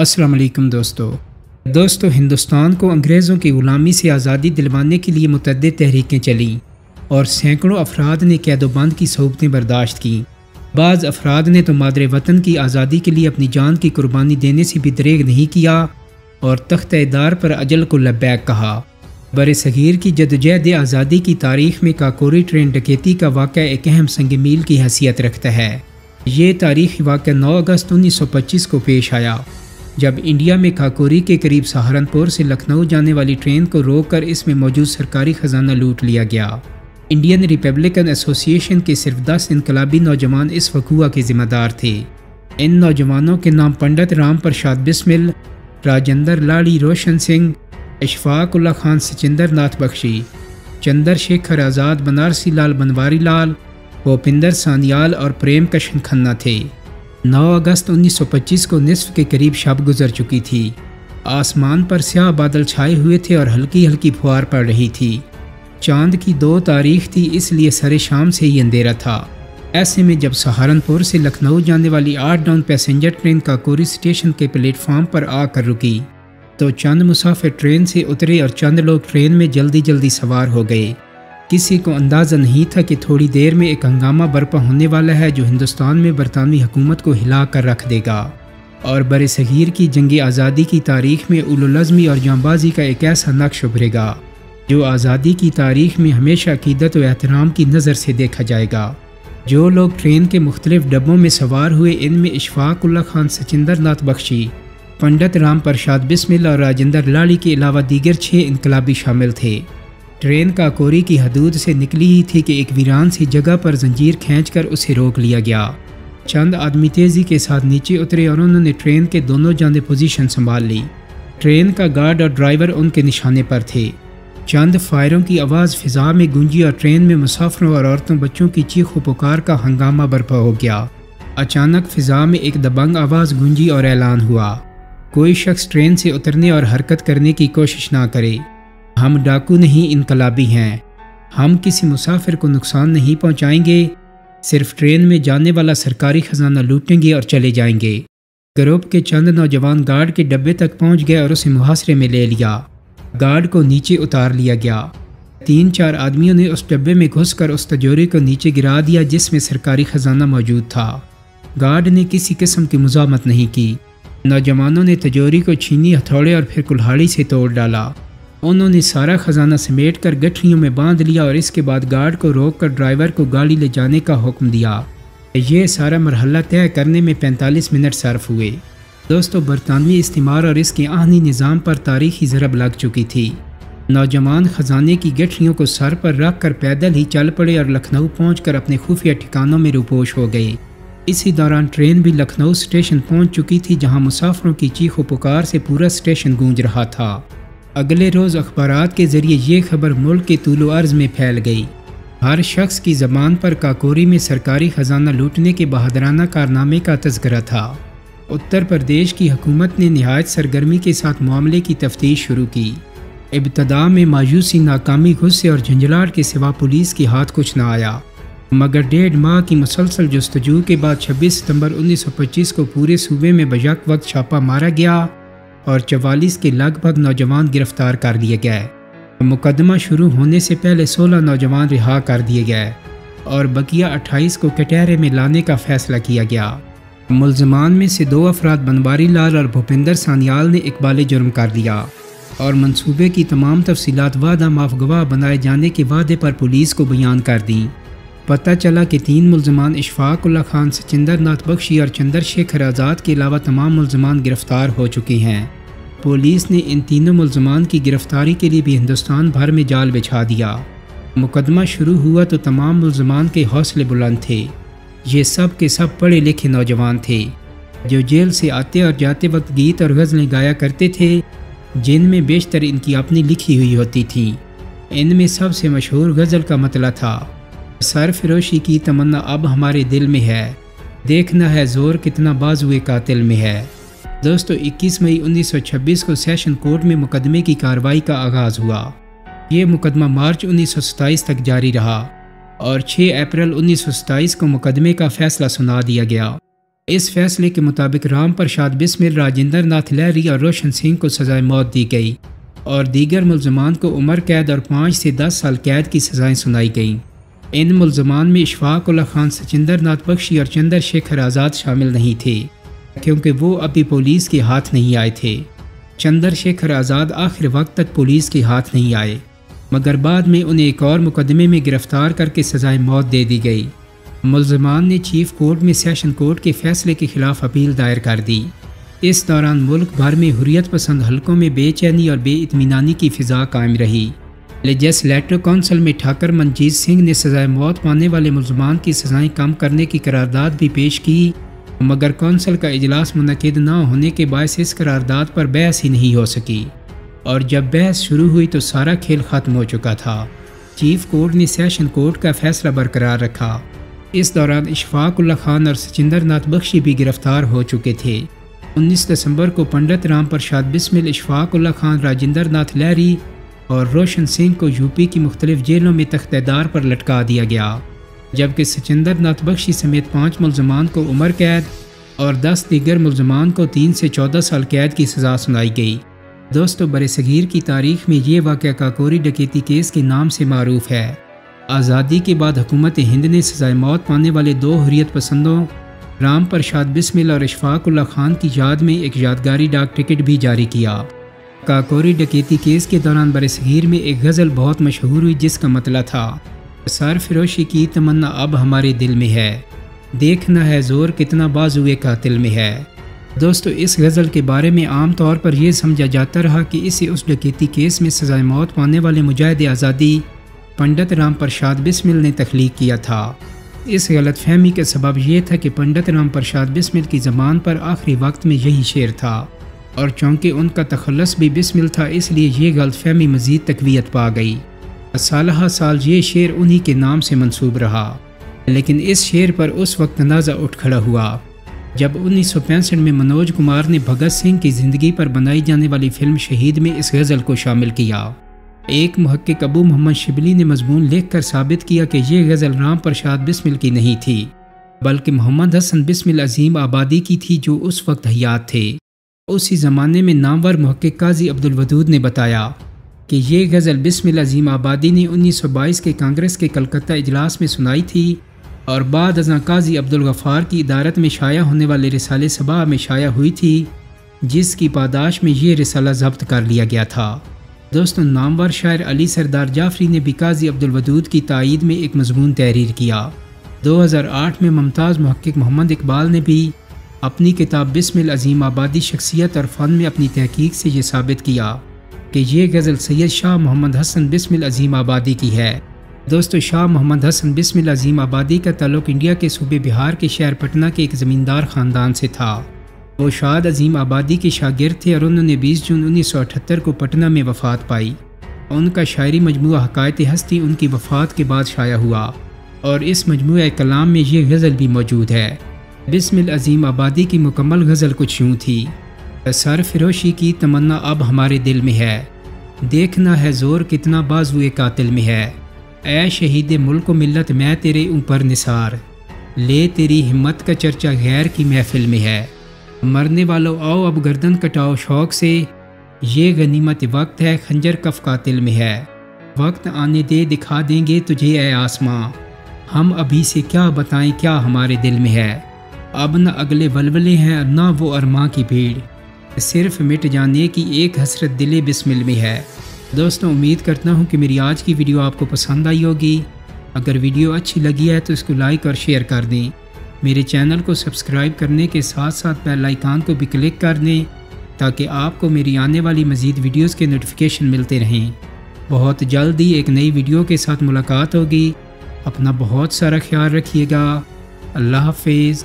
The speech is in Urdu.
السلام علیکم دوستو ہندوستان کو انگریزوں کی غلامی سے آزادی دلوانے کے لیے متعدد تحریکیں چلیں اور سینکڑوں افراد نے قید و بند کی صعوبتیں برداشت کیں۔ بعض افراد نے تو مادر وطن کی آزادی کے لیے اپنی جان کی قربانی دینے سے بھی دریغ نہیں کیا اور تخت دار پر اجل کو لبیک کہا۔ برصغیر کی جدوجہد آزادی کی تاریخ میں کاکوری ٹرین ڈکیتی کا واقعہ ایک اہم سنگ میل کی حیثیت رکھتا ہے۔ یہ تاریخی واقعہ 9 اگست 1925 کو پیش آیا، جب انڈیا میں کاکوری کے قریب سہارنپور سے لکھنؤ جانے والی ٹرین کو روک کر اس میں موجود سرکاری خزانہ لوٹ لیا گیا۔ انڈین ریپبلکن ایسوسی ایشن کے صرف 10 انقلابی نوجوان اس وقوع کے ذمہ دار تھے۔ ان نوجوانوں کے نام پنڈت رام پرشاد بسمل، راجندر لالی روشن سنگھ، اشفاق اللہ خان سچندر ناتھ بخشی، چندر شیکھر آزاد، بنارسی لال بنواری لال، بھوپندر سانیال اور پریم کشن کھنہ تھے۔ 9 اگست 1925 کو نصف کے قریب شب گزر چکی تھی۔ آسمان پر سیاہ بادل چھائے ہوئے تھے اور ہلکی ہلکی پھوار پڑ رہی تھی۔ چاند کی 2 تاریخ تھی، اس لیے سر شام سے ہی اندھیرا تھا۔ ایسے میں جب سہارنپور سے لکھنؤ جانے والی 8 down passenger train Kakori station کے پلیٹ فارم پر آ کر رکی تو چند مسافر ٹرین سے اترے اور چند لوگ ٹرین میں جلدی سوار ہو گئے۔ کسی کو اندازہ نہیں تھا کہ تھوڑی دیر میں ایک ہنگامہ برپا ہونے والا ہے جو ہندوستان میں برطانوی حکومت کو ہلا کر رکھ دے گا اور برصغیر کی جنگ آزادی کی تاریخ میں اولوالعزمی اور جانبازی کا ایک ایسا نقش ابھرے گا جو آزادی کی تاریخ میں ہمیشہ عقیدت و احترام کی نظر سے دیکھا جائے گا۔ جو لوگ ٹرین کے مختلف ڈبوں میں سوار ہوئے، ان میں اشفاق اللہ خان سچندر ناتھ بخشی، پنڈت رام پرشاد بسمل اور راجندر لالی کے علاوہ دیگر 6 انقلابی شامل تھے۔ ٹرین کاکوری کی حدود سے نکلی ہی تھی کہ ایک ویران سی جگہ پر زنجیر کھینچ کر اسے روک لیا گیا۔ چند آدمی تیزی کے ساتھ نیچے اترے اور انہوں نے ٹرین کے دونوں جانب پوزیشن سنبھال لی۔ ٹرین کا گارڈ اور ڈرائیور ان کے نشانے پر تھے۔ چند فائروں کی آواز فضا میں گونجی اور ٹرین میں مسافروں اور عورتوں بچوں کی چیخ و پکار کا ہنگامہ برپا ہو گیا۔ اچانک فضا میں ایک دبنگ آواز گونجی اور اعلان ہوا، کوئی شخص ٹرین سے اترنے اور حرکت کرنے کی کوشش نہ کرے۔ ہم ڈاکو نہیں، انقلابی ہیں۔ ہم کسی مسافر کو نقصان نہیں پہنچائیں گے، صرف ٹرین میں جانے والا سرکاری خزانہ لوٹیں گے اور چلے جائیں گے۔ گروپ کے چند نوجوان گارڈ کے ڈبے تک پہنچ گئے اور اسے محاصرے میں لے لیا۔ گارڈ کو نیچے اتار لیا گیا۔ 3-4 آدمیوں نے اس ڈبے میں گھس کر اس تجوری کو نیچے گرا دیا جس میں سرکاری خزانہ موجود تھا۔ گارڈ نے کسی قسم کی مزاحمت نہیں کی۔ نوجوانوں نے تجوری کو چھینی ہتھوڑے اور پھر کلہاڑی سے توڑ ڈالا۔ انہوں نے سارا خزانہ سمیٹ کر گٹھڑیوں میں باندھ لیا اور اس کے بعد گارڈ کو روک کر ڈرائیور کو گاڑی لے جانے کا حکم دیا۔ یہ سارا مرحلہ طے کرنے میں 45 منٹ صرف ہوئے۔ دوستو، برطانوی استعمار اور اس کے آہنی نظام پر تاریخی ضرب لگ چکی تھی۔ نوجوان خزانے کی گٹھڑیوں کو سر پر رکھ کر پیدل ہی چل پڑے اور لکھنؤ پہنچ کر اپنے خفیہ ٹھکانوں میں روپوش ہو گئے۔ اسی دوران ٹرین بھی لکھنؤ اسٹیشن پہنچ چکی تھی جہاں مسافروں کی چیخ و پکار سے پورا اسٹیشن گونج رہا تھا۔ اگلے روز اخبارات کے ذریعے یہ خبر ملک کے طول و عرض میں پھیل گئی۔ ہر شخص کی زبان پر کاکوری میں سرکاری خزانہ لوٹنے کے بہادرانہ کارنامے کا تذکرہ تھا۔ اتر پردیش کی حکومت نے نہایت سرگرمی کے ساتھ معاملے کی تفتیش شروع کی۔ ابتدا میں مایوسی، ناکامی، غصے اور جھنجھلاہٹ کے سوا پولیس کے ہاتھ کچھ نہ آیا، مگر 1.5 ماہ کی مسلسل جستجو کے بعد 26 ستمبر 1925 کو پورے صوبے میں بیک وقت چھاپہ مارا گیا اور 44 کے لگ بھگ نوجوان گرفتار کر لیے گئے۔ مقدمہ شروع ہونے سے پہلے 16 نوجوان رہا کر دیے گئے اور بقیہ 28 کو کٹہرے میں لانے کا فیصلہ کیا گیا۔ ملزمان میں سے 2 افراد بنواری لال اور بھوپندر سانیال نے اقبال جرم کر دیا اور منصوبے کی تمام تفصیلات وعدہ معاف گواہ بنائے جانے کے وعدے پر پولیس کو بیان کر دیں۔ پتہ چلا کہ 3 ملزمان اشفاق اللہ خان سچندر ناتھ بخشی اور چندر شیکھر آزاد کے علاوہ تمام ملزمان گرفتار ہو چکے ہیں۔ پولیس نے ان تینوں ملزمان کی گرفتاری کے لیے بھی ہندوستان بھر میں جال بچھا دیا۔ مقدمہ شروع ہوا تو تمام ملزمان کے حوصلے بلند تھے۔ یہ سب کے سب پڑھے لکھے نوجوان تھے جو جیل سے آتے اور جاتے وقت گیت اور غزلیں گایا کرتے تھے جن میں بیشتر ان کی اپنی لکھی ہوئی ہوتی تھیں۔ ان میں سب سے مشہور غزل کا مطلع تھا، سرفروشی کی تمنا اب ہمارے دل میں ہے، دیکھنا ہے زور کتنا بازوئے قاتل میں ہے۔ دوستو، 21 مئی 1926 کو سیشن کورٹ میں مقدمے کی کارروائی کا آغاز ہوا۔ یہ مقدمہ مارچ 1927 تک جاری رہا اور 6 اپریل 1927 کو مقدمے کا فیصلہ سنا دیا گیا۔ اس فیصلے کے مطابق رام پرساد بسمل، راجندر ناتھ لہری اور روشن سنگھ کو سزائے موت دی گئی اور دیگر ملزمان کو عمر قید اور 5 سے 10 سال قید کی سزائیں سنائی گئیں۔ ان ملزمان میں اشفاق اللہ خان، سچندر ناتھ بخشی اور چندر شیکھر آزاد شامل نہیں تھے کیونکہ وہ ابھی پولیس کے ہاتھ نہیں آئے تھے۔ چندر شیکھر آزاد آخر وقت تک پولیس کے ہاتھ نہیں آئے، مگر بعد میں انہیں ایک اور مقدمے میں گرفتار کر کے سزائے موت دے دی گئی۔ ملزمان نے چیف کورٹ میں سیشن کورٹ کے فیصلے کے خلاف اپیل دائر کر دی۔ اس دوران ملک بھر میں حریت پسند حلقوں میں بے چینی اور بے اطمینانی کی فضا قائم رہی۔ لیجسلیٹر کونسل میں ٹھاکر منجیت سنگھ نے سزائے موت پانے والے ملزمان کی سزائیں کم کرنے کی قرارداد بھی پیش کی، مگر کونسل کا اجلاس منعقد نہ ہونے کے باعث اس قرارداد پر بحث ہی نہیں ہو سکی، اور جب بحث شروع ہوئی تو سارا کھیل ختم ہو چکا تھا۔ چیف کورٹ نے سیشن کورٹ کا فیصلہ برقرار رکھا۔ اس دوران اشفاق اللہ خان اور سچندر ناتھ بخشی بھی گرفتار ہو چکے تھے۔ 19 دسمبر کو پنڈت رام پرساد بسمل، اشفاق اللہ خان، راجندر ناتھ لہری اور روشن سنگھ کو یوپی کی مختلف جیلوں میں تختہ دار پر لٹکا دیا گیا، جبکہ سچندر ناتھ بخشی سمیت 5 ملزمان کو عمر قید اور 10 دیگر ملزمان کو 3 سے 14 سال قید کی سزا سنائی گئی۔ دوستو، برصغیر کی تاریخ میں یہ واقعہ کاکوری ڈکیتی کیس کے نام سے معروف ہے۔ آزادی کے بعد حکومت ہند نے سزائے موت پانے والے 2 حریت پسندوں رام پرساد بسمل اور اشفاق اللہ خان کی یاد میں ایک یادگاری ڈاک ٹکٹ بھی جاری کیا۔ کاکوری ڈکیتی کیس کے دوران برصغیر میں ایک غزل بہت مشہور ہوئی جس کا مطلب تھا، سرفروشی کی تمنا اب ہمارے دل میں ہے، دیکھنا ہے زور کتنا بازوئے قاتل میں ہے۔ دوستو، اس غزل کے بارے میں عام طور پر یہ سمجھا جاتا رہا کہ اسے اس ڈکیتی کیس میں سزائے موت پانے والے مجاہد آزادی پنڈت رام پرساد بسمل نے تخلیق کیا تھا۔ اس غلط فہمی کا سبب یہ تھا کہ پنڈت رام پرساد بسمل کی زبان پر آخری وقت میں یہی شعر تھا، اور چونکہ ان کا تخلص بھی بسمل تھا اس لیے یہ غلط فہمی مزید تقویت پا گئی۔ سالہ سال یہ شعر انہی کے نام سے منسوب رہا، لیکن اس شعر پر اس وقت تنازع اٹھ کھڑا ہوا جب 1965 میں منوج کمار نے بھگت سنگھ کی زندگی پر بنائی جانے والی فلم شہید میں اس غزل کو شامل کیا۔ ایک محقق ابو محمد شبلی نے مضمون لکھ کر ثابت کیا کہ یہ غزل رام پرساد بسمل کی نہیں تھی، بلکہ محمد حسن بسمل عظیم آبادی کی تھی جو اس وقت حیات تھے۔ اسی زمانے میں نامور محقق قاضی عبدالودود نے بتایا کہ یہ غزل بسمل عظیم آبادی نے 1922 کے کانگریس کے کلکتہ اجلاس میں سنائی تھی اور بعد ازاں قاضی عبدالغفار کی ادارت میں شائع ہونے والے رسالے صباح میں شائع ہوئی تھی، جس کی پاداش میں یہ رسالہ ضبط کر لیا گیا تھا۔ دوستو، نامور شاعر علی سردار جعفری نے بھی قاضی عبدالودود کی تائید میں ایک مضمون تحریر کیا۔ 2008 میں ممتاز محقق محمد اقبال نے بھی اپنی کتاب بسمل عظیم آبادی شخصیت اور فن میں اپنی تحقیق سے یہ ثابت کیا کہ یہ غزل سید شاہ محمد حسن بسمل عظیم آبادی کی ہے۔ دوستو، شاہ محمد حسن بسمل عظیم آبادی کا تعلق انڈیا کے صوبے بہار کے شہر پٹنہ کے ایک زمیندار خاندان سے تھا۔ وہ شاد عظیم آبادی کے شاگرد تھے اور انہوں نے 20 جون 1978 کو پٹنہ میں وفات پائی۔ ان کا شاعری مجموعہ حکایت ہستی ان کی وفات کے بعد شائع ہوا اور اس مجموعہ کلام میں یہ غزل بھی موجود ہے۔ بسمل عظیم آبادی کی مکمل غزل کچھ یوں تھی: سرفروشی کی تمنا اب ہمارے دل میں ہے، دیکھنا ہے زور کتنا بازوئے قاتل میں ہے، اے شہید ملک و ملت میں تیرے اوپر نثار، لے تیری ہمت کا چرچا غیر کی محفل میں ہے، مرنے والوں آؤ اب گردن کٹاؤ شوق سے، یہ غنیمت وقت ہے خنجر کف قاتل میں ہے، وقت آنے دے دکھا دیں گے تجھے اے آسماں، ہم ابھی سے کیا بتائیں کیا ہمارے دل میں ہے، اب نہ اگلے ولولے ہیں نہ وہ ارماں کی بھیڑ، صرف مٹ جانے کی ایک حسرت دل بسمل میں ہے۔ دوستوں، امید کرتا ہوں کہ میری آج کی ویڈیو آپ کو پسند آئی ہوگی۔ اگر ویڈیو اچھی لگی ہے تو اس کو لائک اور شیئر کر دیں۔ میرے چینل کو سبسکرائب کرنے کے ساتھ ساتھ بیل آئیکن کو بھی کلک کر دیں تاکہ آپ کو میری آنے والی مزید ویڈیوز کے نوٹیفیکیشن ملتے رہیں۔ بہت جلد ہی ایک نئی ویڈیو کے ساتھ ملاقات ہوگی۔ اپنا بہت سارا خیال رکھیے گا۔ اللہ حافظ۔